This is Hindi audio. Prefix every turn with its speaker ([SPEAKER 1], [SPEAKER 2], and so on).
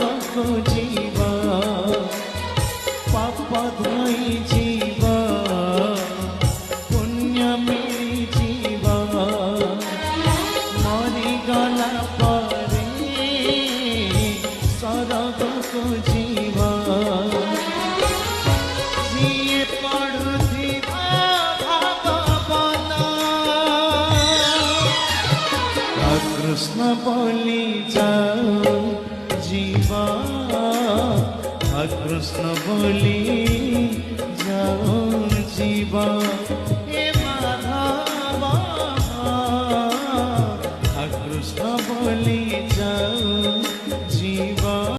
[SPEAKER 1] को जीवा पाप धोई जीवा पुण्य मिली जीवा मरी गला परे सरग को जीवा जिए पढ़ुथिबा भागवत कृष्ण बोली जाओ जीवा कृष्ण बोली जाओ जीवा।